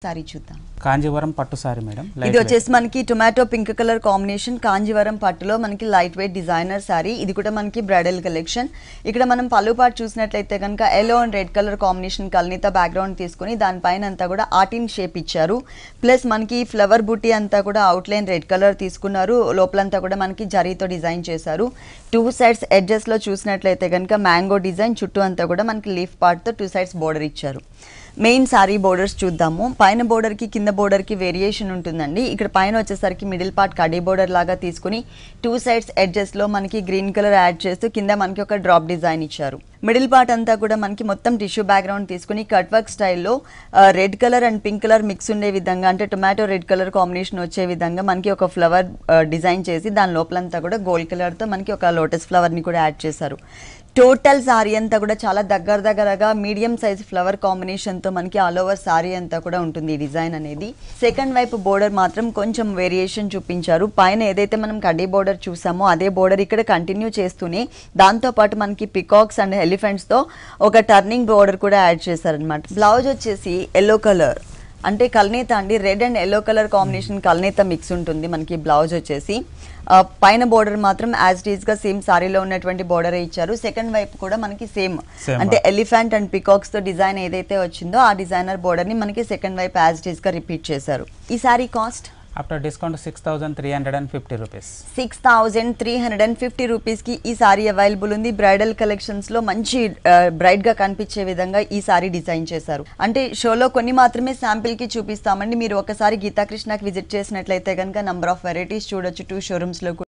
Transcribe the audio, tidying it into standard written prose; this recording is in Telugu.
సారీ చూద్దాం. కాంజీవరం పట్టు సారీ మేడం. ఇది వచ్చేసి మనకి tomato pink colour combination Kanjeevaram పట్టులో మనకి లైట్ వెయిట్ డిజైనర్ సారీ. ఇది కూడా మనకి బ్రైడల్ కలెక్షన్. ఇక్కడ మనం పళ్ళు పాటు చూసినట్లయితే కనుక yellow and red colour combination కల్నీత బ్యాక్గ్రౌండ్ తీసుకుని దానిపైన అంతా కూడా ఆర్టిన్ షేప్ ఇచ్చారు. ప్లస్ మనకి ఫ్లవర్ బుట్టి అంతా కూడా అవుట్లైన్ రెడ్ కలర్ తీసుకున్నారు. లోపలంతా కూడా మనకి జరీతో డిజైన్ చేశారు. టూ సైడ్స్ ఎడ్జెస్ లో చూసినట్లయితే కనుక మ్యాంగో డిజైన్, చుట్టూ అంతా కూడా మనకి లీఫ్ పార్ట్ తో టూ సైడ్స్ బోర్డర్ ఇచ్చారు. మెయిన్ సారీ బోర్డర్స్ చూద్దాము. పైన బోర్డర్ కి కింద బోర్డర్ కి వేరియేషన్ ఉంటుందండి. ఇక్కడ పైన వచ్చేసరికి మిడిల్ పార్ట్ కడీ బోర్డర్ లాగా తీసుకుని టూ సైడ్స్ ఎడ్జెస్ లో మనకి గ్రీన్ కలర్ యాడ్ చేస్తూ కింద మనకి ఒక డ్రాప్ డిజైన్ ఇచ్చారు. మిడిల్ పార్ట్ అంతా కూడా మనకి మొత్తం టిష్యూ బ్యాక్గ్రౌండ్ తీసుకుని కట్ వర్క్ స్టైల్లో red colour and pink colour mix ఉండే విధంగా, అంటే టొమాటో రెడ్ కలర్ కాంబినేషన్ వచ్చే విధంగా మనకి ఒక ఫ్లవర్ డిజైన్ చేసి దాని లోపలంతా కూడా గోల్డ్ కలర్తో మనకి ఒక లోటస్ ఫ్లవర్ని కూడా యాడ్ చేశారు. టోటల్ సారీ అంతా కూడా చాలా దగ్గరగా మీడియం సైజ్ ఫ్లవర్ కాంబినేషన్తో మనకి ఆల్ ఓవర్ సారీ అంతా కూడా ఉంటుంది ఈ డిజైన్ అనేది. సెకండ్ వైపు బోర్డర్ మాత్రం కొంచెం వేరియేషన్ చూపించారు. పైన ఏదైతే మనం కడ్డీ బోర్డర్ చూసామో అదే బోర్డర్ ఇక్కడ కంటిన్యూ చేస్తూనే దాంతోపాటు మనకి పికాక్స్ అండ్ ఎలిఫెంట్స్తో ఒక టర్నింగ్ బోర్డర్ కూడా యాడ్ చేశారనమాట. బ్లౌజ్ వచ్చేసి ఎల్లో కలర్, అంటే కల్నేత అండి, red and yellow colour combination కల్నేత మిక్స్ ఉంటుంది మనకి. బ్లౌజ్ వచ్చేసి పైన బోర్డర్ మాత్రం యాజ్ ఇట్ ఈస్ గా సేమ్ సారీలో ఉన్నటువంటి బోర్డర్ ఇచ్చారు. సెకండ్ వైపు కూడా మనకి సేమ్ అంటే ఎలిఫెంట్ అండ్ పికాక్స్ తో డిజైన్ ఏదైతే వచ్చిందో ఆ డిజైనర్ బోర్డర్ ని మనకి సెకండ్ వైపు యాజ్ ఇట్ ఈస్ గా రిపీట్ చేశారు. ఈ sorry cost after discount 6,350 rupees. 6,350 rupees కి ఈ సారీ అవైలబుల్ ఉంది. బ్రైడల్ కలెక్షన్స్ లో మంచి బ్రైట్ గా కనిపించే విధంగా ఈ సారీ డిజైన్ చేశారు. అంటే షోలో కొన్ని మాత్రమే శాంపిల్ కి చూపిస్తామండి. మీరు ఒకసారి గీతాకృష్ణకి విజిట్ చేసినట్లయితే కనుక నంబర్ ఆఫ్ వెరైటీస్ చూడొచ్చు 2 షోరూమ్స్ లో.